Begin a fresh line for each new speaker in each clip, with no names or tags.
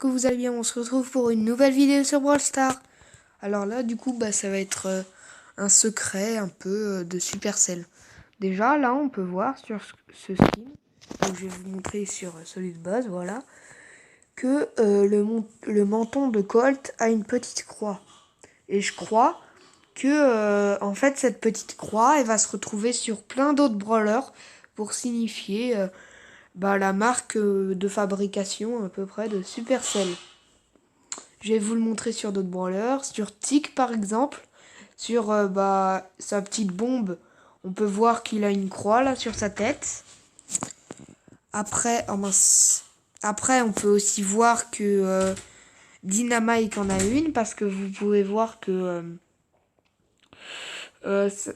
que vous allez bien. On se retrouve pour une nouvelle vidéo sur Brawl Stars. Alors là, du coup, ça va être un secret un peu de Supercell. Déjà, là, on peut voir sur ce skin, donc je vais vous montrer sur celui de base, voilà, que le menton de Colt a une petite croix. Et je crois que, en fait, cette petite croix, elle va se retrouver sur plein d'autres brawlers pour signifier la marque de fabrication à peu près de Supercell. Je vais vous le montrer sur d'autres brawlers, sur Tick par exemple, sur sa petite bombe. On peut voir qu'il a une croix là sur sa tête. Après, Après on peut aussi voir que Dynamite en a une parce que vous pouvez voir que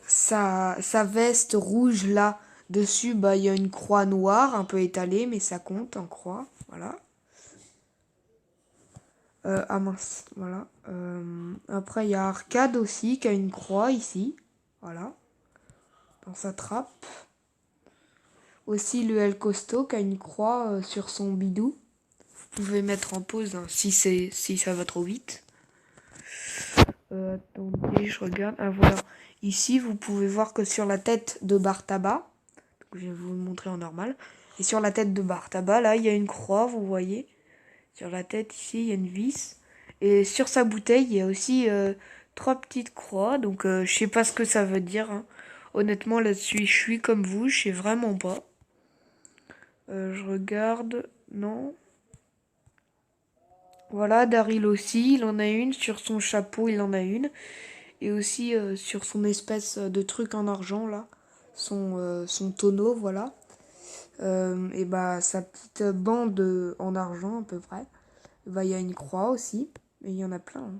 sa veste rouge là dessus, il y a une croix noire un peu étalée, mais ça compte en croix, voilà. Voilà. Après, il y a Arcade aussi qui a une croix ici. Voilà. Dans sa trappe. Aussi le El Costo qui a une croix sur son bidou. Vous pouvez mettre en pause si ça va trop vite. Attendez, je regarde. Ah voilà. Ici, vous pouvez voir que sur la tête de Bartaba, je vais vous le montrer en normal. Et sur la tête de Bartaba, là, il y a une croix, vous voyez. Sur la tête, ici, il y a une vis. Et sur sa bouteille, il y a aussi 3 petites croix. Donc, je sais pas ce que ça veut dire. Hein. Honnêtement, là-dessus, je suis comme vous. Je sais vraiment pas. Je regarde. Non. Voilà, Daryl aussi, il en a une. Sur son chapeau, il en a une. Et aussi sur son espèce de truc en argent, là. Son tonneau, voilà. Et sa petite bande en argent, à peu près. Il y a une croix aussi. Et il y en a plein. Hein.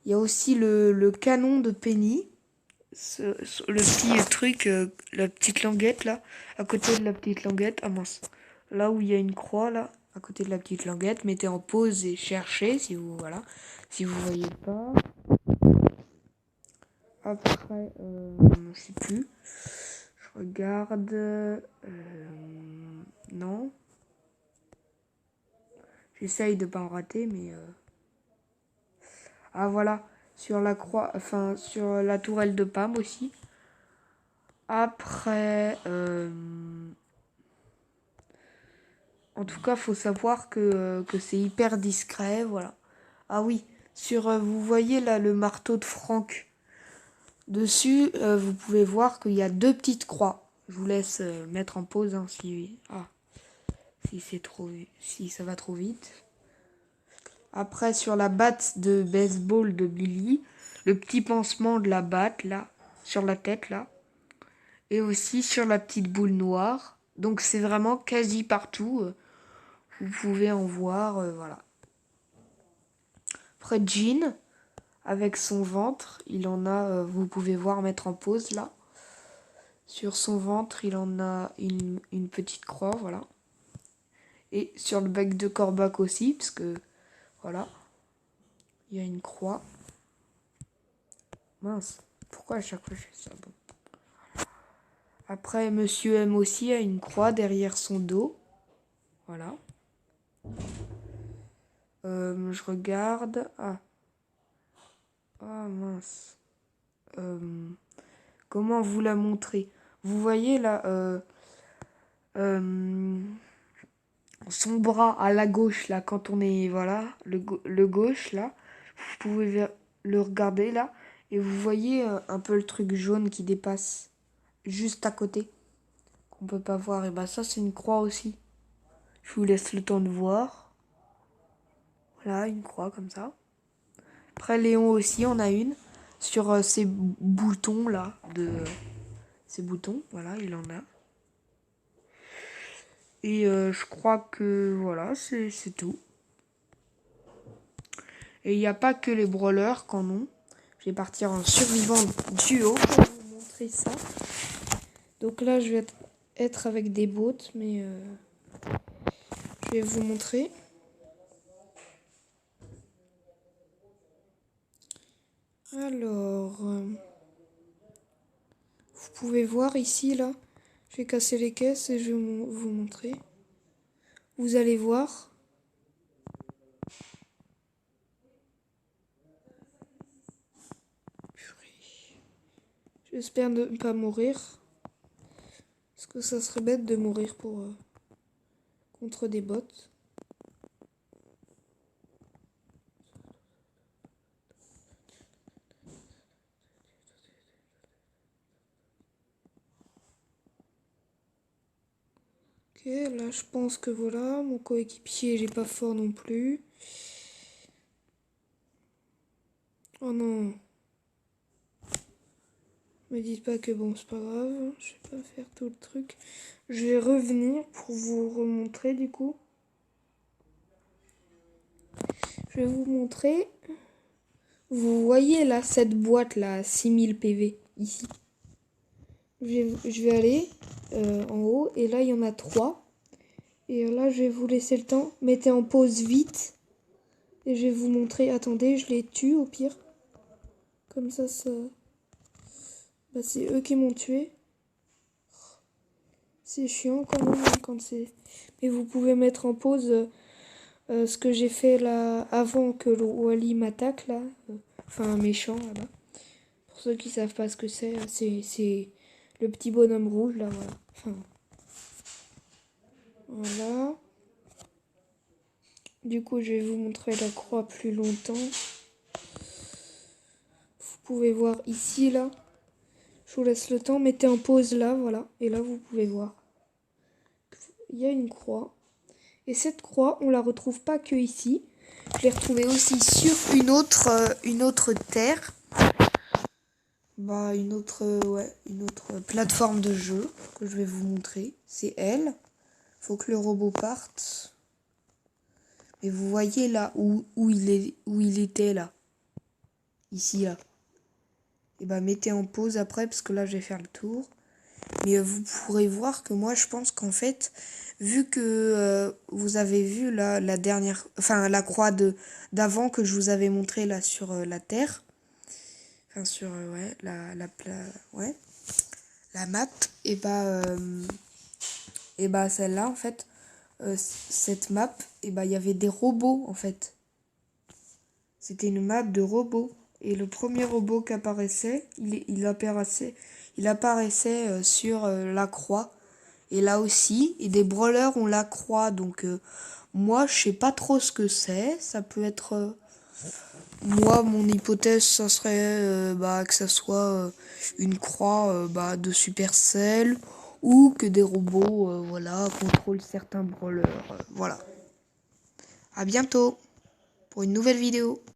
Il y a aussi le canon de Penny. Le petit truc, la petite languette là, à côté de la petite languette. Ah mince. Là où il y a une croix là, à côté de la petite languette. Mettez en pause et cherchez si vous voyez pas. Après, je sais plus. Je regarde. Non. J'essaye de pas en rater, mais. Ah voilà. Sur la croix, enfin sur la tourelle de Pam aussi. Après, en tout cas, faut savoir que c'est hyper discret, voilà. Ah oui, vous voyez là le marteau de Franck. Dessus, vous pouvez voir qu'il y a 2 petites croix. Je vous laisse mettre en pause si ça va trop vite. Après, sur la batte de baseball de Billy, le petit pansement de la batte là, sur la tête là. Et aussi sur la petite boule noire. Donc c'est vraiment quasi partout. Vous pouvez en voir, voilà. Après Jean, avec son ventre, il en a, vous pouvez voir mettre en pause là. Sur son ventre, il en a une petite croix, voilà. Et sur le bec de Corbac aussi, parce que, voilà, il y a une croix. Mince, pourquoi à chaque fois je fais ça? Bon. Après, Monsieur M aussi a une croix derrière son dos. Voilà. Je regarde. Ah mince. Comment vous la montrer? Vous voyez là, son bras à la gauche là, quand on est, voilà, le gauche là, vous pouvez le regarder là, et vous voyez un peu le truc jaune qui dépasse juste à côté, qu'on peut pas voir. Et ça c'est une croix aussi. Je vous laisse le temps de voir. Voilà, une croix comme ça. Après Léon aussi en a une sur ces boutons là ces boutons, voilà, il en a. Et je crois que voilà, c'est tout. Et il n'y a pas que les brawlers qu'en ont. Je vais partir en survivant duo pour vous montrer ça. Donc là, je vais être avec des bots, mais je vais vous montrer. Alors, vous pouvez voir ici, là, je vais casser les caisses et je vais vous montrer. Vous allez voir. J'espère ne pas mourir. Parce que ça serait bête de mourir contre des bots. Ok, là je pense que voilà, mon coéquipier il est pas fort non plus. Oh non. Me dites pas que bon, c'est pas grave, je vais pas faire tout le truc. Je vais revenir pour vous remontrer du coup. Je vais vous montrer. Vous voyez là cette boîte là, 6000 PV ici. Je vais aller en haut et là il y en a 3. Et là je vais vous laisser le temps. Mettez en pause vite. Et je vais vous montrer. Attendez, je les tue au pire. Comme ça. Bah, c'est eux qui m'ont tué. C'est chiant quand même quand c'est. Mais vous pouvez mettre en pause ce que j'ai fait là avant que le Wally m'attaque là. Enfin un méchant là-bas. Pour ceux qui savent pas ce que c'est le petit bonhomme rouge là, voilà. Enfin, voilà. Du coup, je vais vous montrer la croix plus longtemps. Vous pouvez voir ici là. Je vous laisse le temps, mettez en pause là, voilà. Et là, vous pouvez voir. Il y a une croix. Et cette croix, on la retrouve pas que ici. Je l'ai retrouvée aussi sur une autre terre. Bah, une autre plateforme de jeu que je vais vous montrer. C'est elle. Faut que le robot parte. Mais vous voyez là où il était là. Ici là. Et bah mettez en pause après parce que là je vais faire le tour. Mais vous pourrez voir que moi je pense qu'en fait, vu que vous avez vu là la dernière, enfin la croix d'avant que je vous avais montré là sur la terre, enfin sur ouais la map, et bah celle-là en fait, cette map, et bah il y avait des robots en fait. C'était une map de robots. Et le premier robot qui apparaissait, il apparaissait sur la croix. Et là aussi, et des brawlers ont la croix. Donc moi, je sais pas trop ce que c'est. Ça peut être... moi, mon hypothèse, ça serait que ça soit une croix de Supercell. Ou que des robots voilà, contrôlent certains brawlers. Voilà. À bientôt pour une nouvelle vidéo.